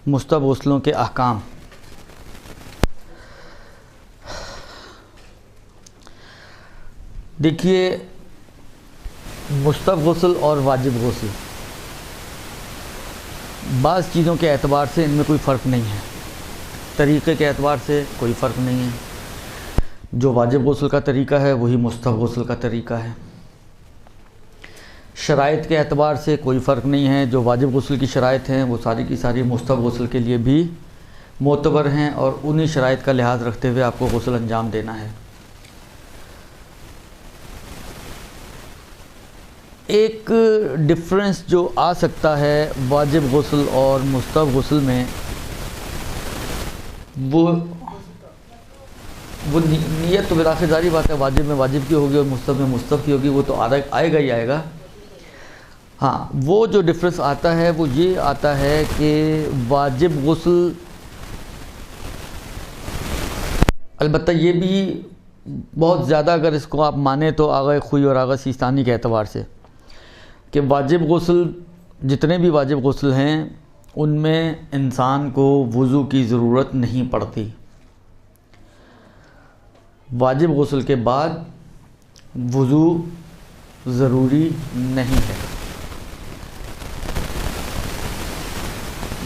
مستحب غسلوں کے احکام۔ دیکھیے، مستحب غسل اور واجب غسل بعض چیزوں کے اعتبار سے ان میں کوئی فرق نہیں ہے، طریقے کے اعتبار سے کوئی فرق نہیں ہے۔ جو واجب غسل کا طریقہ ہے وہی مستحب غسل کا طریقہ ہے۔ شرائط کے اعتبار سے کوئی فرق نہیں ہے، جو واجب غسل کی شرائط ہیں وہ ساری کی ساری مستحب غسل کے لیے بھی معتبر ہیں، اور انہی شرائط کا لحاظ رکھتے ہوئے آپ کو غسل انجام دینا ہے۔ ایک ڈفرنس جو آ سکتا ہے واجب غسل اور مستحب غسل میں، وہ نیت تو بلاخر ظاہری بات ہے، واجب میں واجب کی ہوگی اور مستحب میں مستحب کی ہوگی، وہ تو آئے گا ہی آئے گا۔ ہاں، وہ جو ڈفرنس آتا ہے وہ یہ آتا ہے کہ واجب غسل، البتہ یہ بھی بہت زیادہ اگر اس کو آپ مانیں تو آغا خوئی اور آغا سیستانی کے اعتبار سے، کہ واجب غسل، جتنے بھی واجب غسل ہیں ان میں انسان کو وضو کی ضرورت نہیں پڑتی۔ واجب غسل کے بعد وضو ضروری نہیں ہے،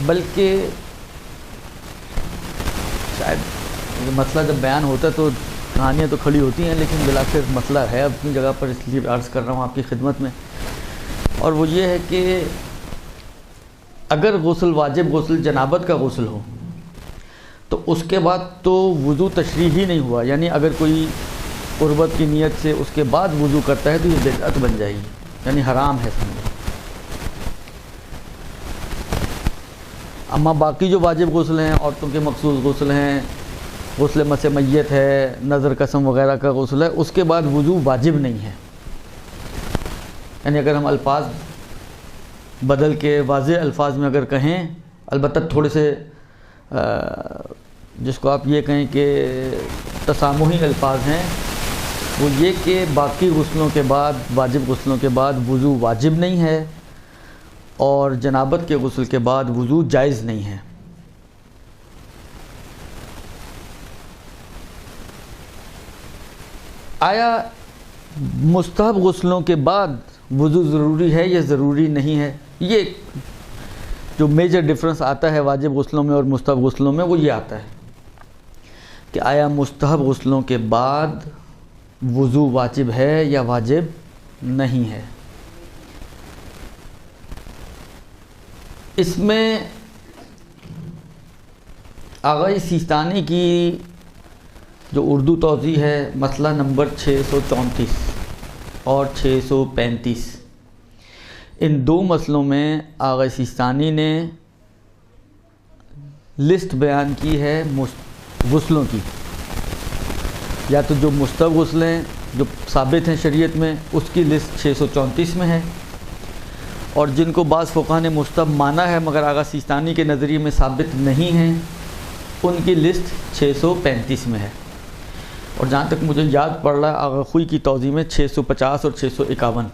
بلکہ شاید یہ مسئلہ جب بیان ہوتا ہے تو کہانیاں تو کھڑی ہوتی ہیں، لیکن بالآخر مسئلہ ہے اپنی جگہ پر، اس لیے عرض کر رہا ہوں آپ کی خدمت میں۔ اور وہ یہ ہے کہ اگر غسل واجب غسل جنابت کا غسل ہو تو اس کے بعد تو وضو تشریع ہی نہیں ہوا، یعنی اگر کوئی قربت کی نیت سے اس کے بعد وضو کرتا ہے تو یہ بدعت بن جائے گی، یعنی حرام ہے سمجھو۔ اما باقی جو واجب غسل ہیں، عورتوں کے مخصوص غسل ہیں، غسل مس میت ہے، نظر قسم وغیرہ کا غسل ہے، اس کے بعد وضو واجب نہیں ہے۔ یعنی اگر ہم الفاظ بدل کے واضح الفاظ میں اگر کہیں، البتہ تھوڑے سے جس کو آپ یہ کہیں کہ تسامحی الفاظ ہیں، وہ یہ کہ باقی غسلوں کے بعد، واجب غسلوں کے بعد وضو واجب نہیں ہے، اور جنابت کے غسل کے بعد وضو جائز نہیں ہے۔ آیا مستحب غسلوں کے بعد وضو ضروری ہے یا ضروری نہیں ہے؟ یہ جو میجر ڈفرنس آتا ہے واجب غسلوں میں اور مستحب غسلوں میں، وہ یہ آتا ہے کہ آیا مستحب غسلوں کے بعد وضو واجب ہے یا واجب نہیں ہے۔ اس میں آغا سیستانی کی جو اردو توضیح ہے، مسئلہ نمبر 634 اور 635، ان دو مسئلوں میں آغا سیستانی نے لسٹ بیان کی ہے غسلوں کی، یا تو جو مستحب غسل ہیں جو ثابت ہیں شریعت میں اس کی لسٹ 634 میں ہے، اور جن کو بعض فقہا نے مستحب مانا ہے مگر آغا سیستانی کے نظریے میں ثابت نہیں ہیں، ان کی لسٹ 635 میں ہے۔ اور جہاں تک مجھے یاد پڑ رہا ہے آغا خوئی کی توضیح میں 650 اور 651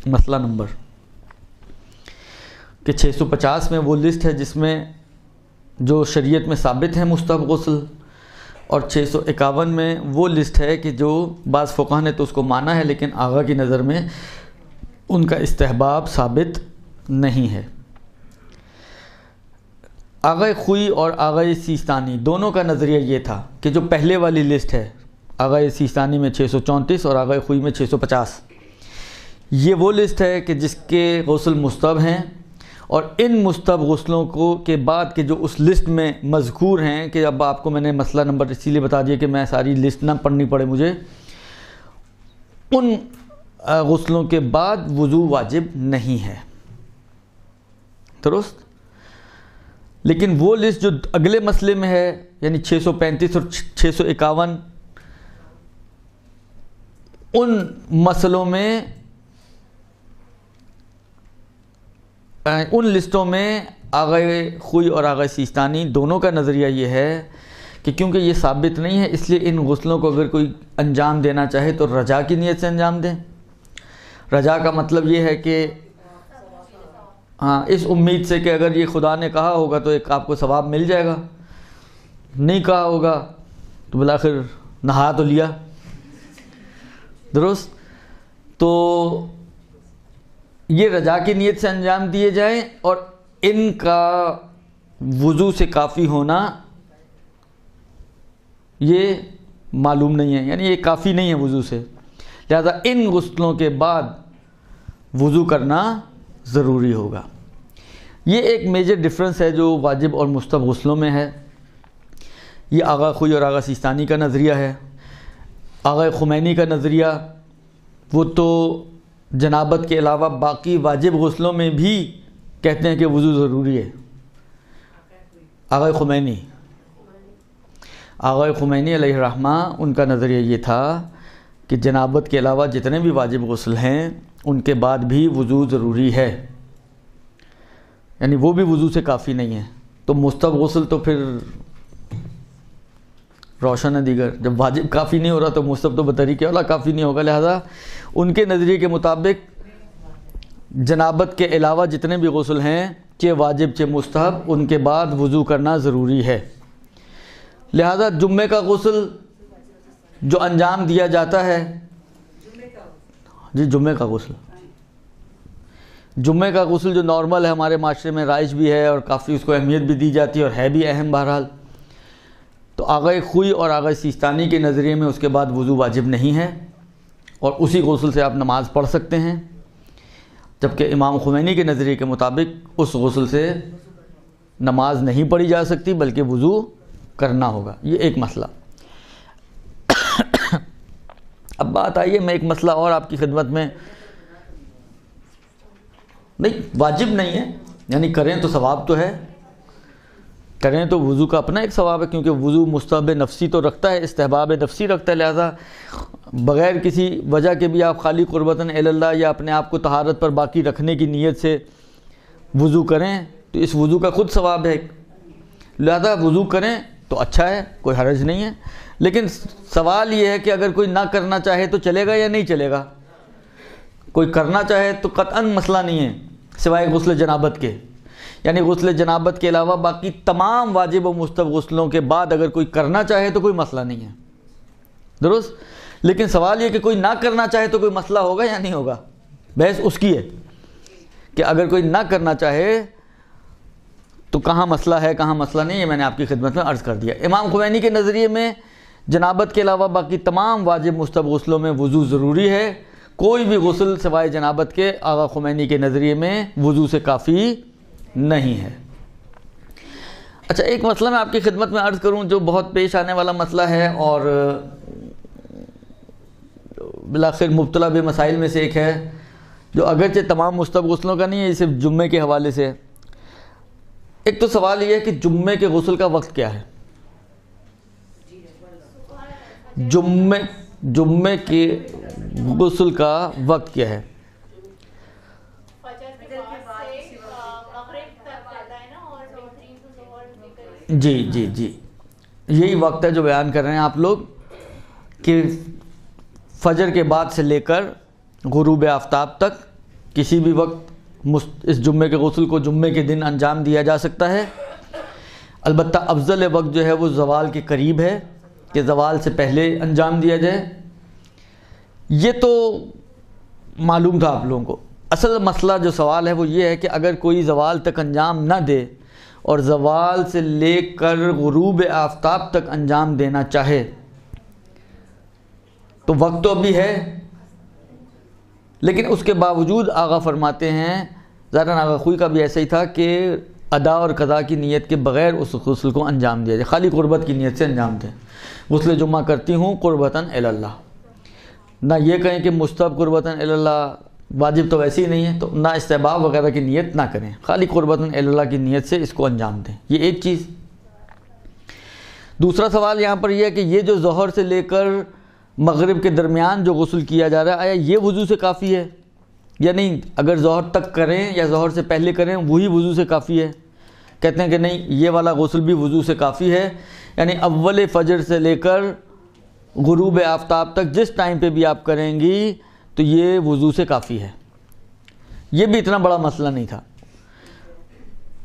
مسئلہ نمبر، کہ 650 میں وہ لسٹ ہے جس میں جو شریعت میں ثابت ہے مستحب غسل، اور 651 میں وہ لسٹ ہے کہ جو بعض فقہا نے تو اس کو مانا ہے لیکن آغا کی نظر میں ان کا استحباب ثابت نہیں ہے۔ آغا خوئی اور آغا سیستانی دونوں کا نظریہ یہ تھا کہ جو پہلے والی لسٹ ہے، آغا سیستانی میں 634 اور آغا خوئی میں 650، یہ وہ لسٹ ہے کہ جس کے غسل مستحب ہیں، اور ان مستحب غسلوں کے بعد کے جو اس لسٹ میں مذکور ہیں، کہ اب آپ کو میں نے مسئلہ نمبر اسی لیے بتا دیا کہ میں ساری لسٹ نہ پڑھنی پڑے مجھے، ان غسلوں کے بعد وضو واجب نہیں ہے، درست؟ لیکن وہ لسٹ جو اگلے مسئلے میں ہے، یعنی 635 اور 651، ان مسئلوں میں، ان لسٹوں میں آغا خوئی اور آغا سیستانی دونوں کا نظریہ یہ ہے کہ کیونکہ یہ ثابت نہیں ہے، اس لیے ان غسلوں کو اگر کوئی انجام دینا چاہے تو رجا کی نیت سے انجام دیں۔ رجا کا مطلب یہ ہے کہ ہاں اس امید سے کہ اگر یہ خدا نے کہا ہوگا تو ایک آپ کو ثواب مل جائے گا، نہیں کہا ہوگا تو بالآخر نہا تو لیا، درست. تو یہ رجا کی نیت سے انجام دیے جائیں، اور ان کا وضو سے کافی ہونا یہ معلوم نہیں ہے، یعنی یہ کافی نہیں ہے وضو سے، لہذا ان غسلوں کے بعد وضو کرنا ضروری ہوگا. یہ ایک میجر ڈفرنس ہے جو واجب اور مستحب غسلوں میں ہے. یہ آغا خوئی اور آغا سیستانی کا نظریہ ہے. آغا خمینی کا نظریہ وہ تو جنابت کے علاوہ باقی واجب غسلوں میں بھی کہتے ہیں کہ وضو ضروری ہے. آغا خمینی علیہ الرحمہ ان کا نظریہ یہ تھا کہ جنابت کے علاوہ جتنے بھی واجب غسل ہیں ان کے بعد بھی وضو ضروری ہے، یعنی وہ بھی وضو سے کافی نہیں ہے. تو مستحب غسل تو پھر روشن ہے دیگر، جب واجب کافی نہیں ہو رہا تو مستحب تو بطریق اولا کافی نہیں ہوگا. لہذا ان کے نظریے کے مطابق جنابت کے علاوہ جتنے بھی غسل ہیں چہ واجب چہ مستحب ان کے بعد وضو کرنا ضروری ہے. لہذا جمعے کا غسل جو انجام دیا جاتا ہے، جی جمعے کا غسل جو نارمل ہے ہمارے معاشرے میں رائج بھی ہے اور کافی اس کو اہمیت بھی دی جاتی ہے اور ہے بھی اہم بہرحال. تو آغا خوئی اور آغا سیستانی کے نظریے میں اس کے بعد وضو واجب نہیں ہے اور اسی غسل سے آپ نماز پڑھ سکتے ہیں، جبکہ امام خمینی کے نظریے کے مطابق اس غسل سے نماز نہیں پڑھی جا سکتی بلکہ وضو کرنا ہوگا. یہ ایک مسئلہ. اب بات آئیے میں ایک مسئلہ اور آپ کی خدمت میں، نہیں واجب نہیں ہے، یعنی کریں تو ثواب تو ہے، کریں تو وضو کا اپنا ایک ثواب ہے، کیونکہ وضو مستحب نفسی تو رکھتا ہے، استحباب نفسی رکھتا ہے. لہذا بغیر کسی وجہ کے بھی آپ خالی قربتاً الی اللہ یا اپنے آپ کو طہارت پر باقی رکھنے کی نیت سے وضو کریں تو اس وضو کا خود ثواب ہے. لہذا وضو کریں تو اچھا ہے، کوئی حرج نہیں ہے. لیکن سوال یہ ہے کہ اگر کوئی نہ کرنا چاہے تو چلے گا یا نہیں چلے گا؟ کوئی کرنا چاہے تو قطعاً مسئلہ نہیں ہے سوائے غسل جنابت کے، یعنی غسل جنابت کے علاوہ باقی تمام واجب و مستحب غسلوں کے بعد اگر کوئی کرنا چاہے تو کوئی مسئلہ نہیں ہے، درست. لیکن سوال یہ کہ کوئی نہ کرنا چاہے تو کوئی مسئلہ ہوگا یا نہیں ہوگا؟ بحث اس کی ہے کہ اگر کوئی نہ کرنا چاہے تو کہاں مسئلہ ہے کہاں مسئلہ نہیں ہے. میں نے آپ کی خدمت میں عرض کر دیا. امام خمینی کے نظریے میں جنابت کے علاوہ باقی تمام واجب مستحب غسلوں میں وضو ضروری ہے. کوئی بھی غسل سوائے جنابت کے آغا خمینی کے نظریے میں وضو سے کافی نہیں ہے. اچھا ایک مسئلہ میں آپ کی خدمت میں عرض کروں جو بہت پیش آنے والا مسئلہ ہے اور بالآخر مبتلا بے مسائل میں سے ایک ہے، جو اگرچہ تمام مستحب غسلوں کا نہیں ہے، یہ صرف جمعے کے حوالے سے. ایک تو سوال یہ ہے کہ جمعے کے غسل کا وقت کیا ہے؟ جمعے کے غسل کا وقت کیا ہے؟ جی یہی وقت ہے جو بیان کر رہے ہیں آپ لوگ کہ فجر کے بعد سے لے کر غروب آفتاب تک کسی بھی وقت اس جمعے کے غسل کو جمعے کے دن انجام دیا جا سکتا ہے. البتہ افضل وقت جو ہے وہ زوال کے قریب ہے کہ زوال سے پہلے انجام دیا جائے. یہ تو معلوم تھا آپ لوگوں کو. اصل مسئلہ جو سوال ہے وہ یہ ہے کہ اگر کوئی زوال تک انجام نہ دے اور زوال سے لے کر غروب آفتاب تک انجام دینا چاہے تو وقت تو ابھی ہے، لیکن اس کے باوجود آغا فرماتے ہیں، ظاہراً آغا خوئی کا بھی ایسا ہی تھا کہ ادا اور قضا کی نیت کے بغیر اس غسل کو انجام دیا جائے، خالی قربت کی نیت سے انجام دیں. غسل جمعہ کرتی ہوں قربتاً الی اللہ، نہ یہ کہیں کہ مستحب قربتاً الی اللہ، واجب تو ویسے ہی نہیں ہے تو نہ استحباب وغیرہ کی نیت نہ کریں، خالی قربتاً الی اللہ کی نیت سے اس کو انجام دیں. یہ ایک چیز. دوسرا سوال یہاں پر یہ ہے کہ یہ جو ظہر سے لے کر مغرب کے درمیان جو غسل کیا جا رہا ہے آیا یہ وضو سے کافی ہے یا نہیں؟ اگر ظہر تک کریں یا ظہر سے پہلے کریں وہی وضو سے کافی ہے؟ کہتے ہیں کہ نہیں، یہ والا غسل بھی وضو سے کافی ہے، یعنی اول فجر سے لے کر غروب آفتاب تک جس ٹائم پہ بھی آپ کریں گی تو یہ وضو سے کافی ہے. یہ بھی اتنا بڑا مسئلہ نہیں تھا.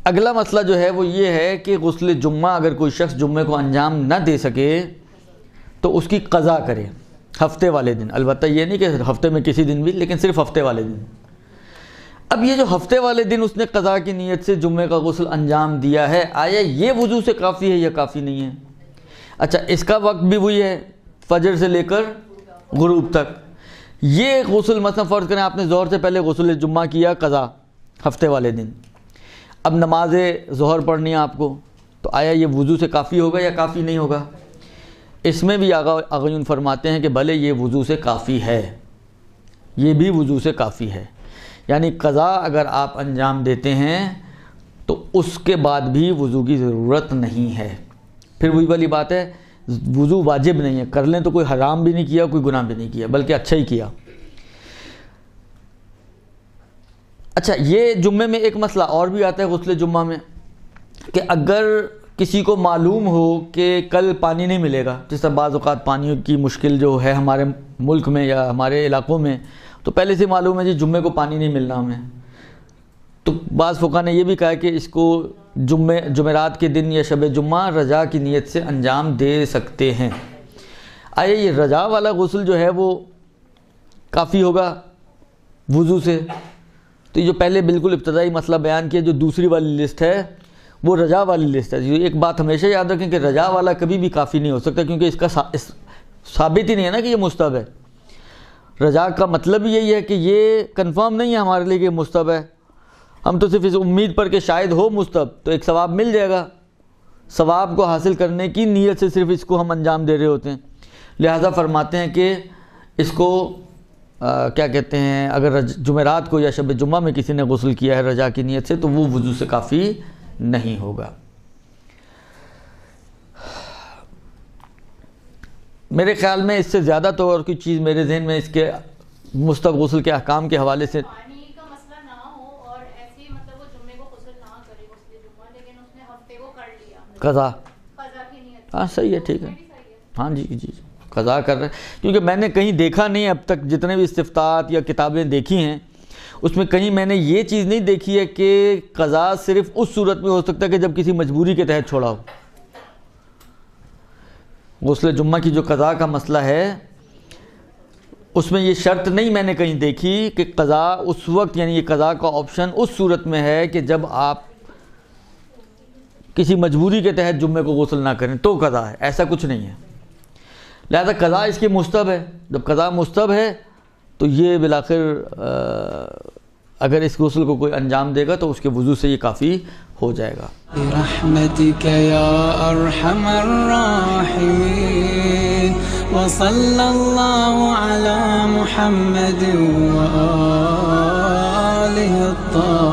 اگلا مسئلہ جو ہے وہ یہ ہے کہ غسل جمعہ اگر کوئی شخص جمعے کو انجام نہ دے سکے تو اس کی قضا کرے ہفتے والے دن، البتہ یہ نہیں کہ ہفتے میں کسی دن بھی، لیکن صرف ہفتے والے دن۔ اب یہ جو ہفتے والے دن اس نے قضا کی نیت سے جمعے کا غسل انجام دیا ہے، آیا یہ وضو سے کافی ہے یا کافی نہیں ہے؟ اچھا، اس کا وقت بھی وہی ہے فجر سے لے کر غروب تک۔ یہ غسل مثلا فرض کریں آپ نے ظہر سے پہلے غسل جمعہ کیا قضا ہفتے والے دن، اب نماز ظہر پڑھنی ہے آپ کو، تو آیا یہ وضو سے کافی ہوگا یا کافی نہیں ہوگا؟ اس میں بھی آغایون فرماتے ہیں کہ بھلے یہ وضو سے کافی ہے، یہ بھی وضو سے کافی ہے، یعنی قضا اگر آپ انجام دیتے ہیں تو اس کے بعد بھی وضو کی ضرورت نہیں ہے۔ پھر وہی والی بات ہے، وضو واجب نہیں ہے، کر لیں تو کوئی حرام بھی نہیں کیا، کوئی گناہ بھی نہیں کیا، بلکہ اچھا ہی کیا۔ اچھا، یہ جمعے میں ایک مسئلہ اور بھی آتا ہے غسل جمعہ میں، کہ اگر کسی کو معلوم ہو کہ کل پانی نہیں ملے گا، جس طرح بعض اوقات پانی کی مشکل جو ہے ہمارے ملک میں یا ہمارے علاقوں میں، تو پہلے سے معلوم ہے جی جمعے کو پانی نہیں ملنا ہمیں، تو بعض فقہا نے یہ بھی کہا کہ اس کو جمعرات کے دن یا شب جمعہ رجا کی نیت سے انجام دے سکتے ہیں۔ آیا یہ رجا والا غسل جو ہے وہ کافی ہوگا وضو سے؟ تو یہ جو پہلے بالکل ابتدائی مسئلہ بیان کیا، جو دوسری والی لسٹ ہے وہ رجا والی لسٹ ہے۔ ایک بات ہمیشہ یاد رکھیں کہ رجا والا کبھی بھی کافی نہیں ہو سکتا، کیونکہ اس کا ثابت ہی نہیں ہے نا کہ یہ مستحب ہے۔ رجا کا مطلب یہی ہے کہ یہ کنفرم نہیں ہے ہمارے لیے کہ یہ مستحب ہے، ہم تو صرف اس امید پر کہ شاید ہو مستحب تو ایک ثواب مل جائے گا، ثواب کو حاصل کرنے کی نیت سے صرف اس کو ہم انجام دے رہے ہوتے ہیں۔ لہذا فرماتے ہیں کہ اس کو کیا کہتے ہیں، اگر جمعرات کو یا شب جمعہ میں کسی نے غسل کیا ہے رجا کی نیت سے تو وہ وضو سے کافی نہیں ہوگا۔ میرے خیال میں اس سے زیادہ تو اور کوئی چیز میرے ذہن میں اس کے مستحب غسل کے احکام کے حوالے سے پانی کا مسئلہ نہ ہو اور ایسی مطلب وہ جمعے کو غسل نہ کرے غسل جمعہ، لیکن اس نے ہفتے کو کر لیا قضا کی نیت، ہاں صحیح ہے، ٹھیک ہے، ہاں جی قضا کر رہے ہیں، کیونکہ میں نے کہیں دیکھا نہیں اب تک، جتنے بھی استفتاءات یا کتابیں دیکھی ہیں اس میں کہیں میں نے یہ چیز نہیں دیکھی ہے کہ قضا صرف اس صورت میں ہو سکتا ہے کہ جب کسی مجبوری کے تحت چھوڑا ہو۔ غسل جمعہ کی جو قضا کا مسئلہ ہے اس میں یہ شرط نہیں میں نے کہیں دیکھی کہ قضا اس وقت، یعنی یہ قضا کا آپشن اس صورت میں ہے کہ جب آپ کسی مجبوری کے تحت جمعے کو غسل نہ کریں تو قضا ہے، ایسا کچھ نہیں ہے۔ لہذا قضا اس کی مستحب ہے، جب قضا مستحب ہے تو یہ بالآخر اگر اس غسل کو کوئی انجام دے گا تو اس کے وضو سے یہ کافی ہو جائے گا۔ برحمتک یا ارحم الراحمین وصلی اللہ علی محمد وآلہ الطاہرین۔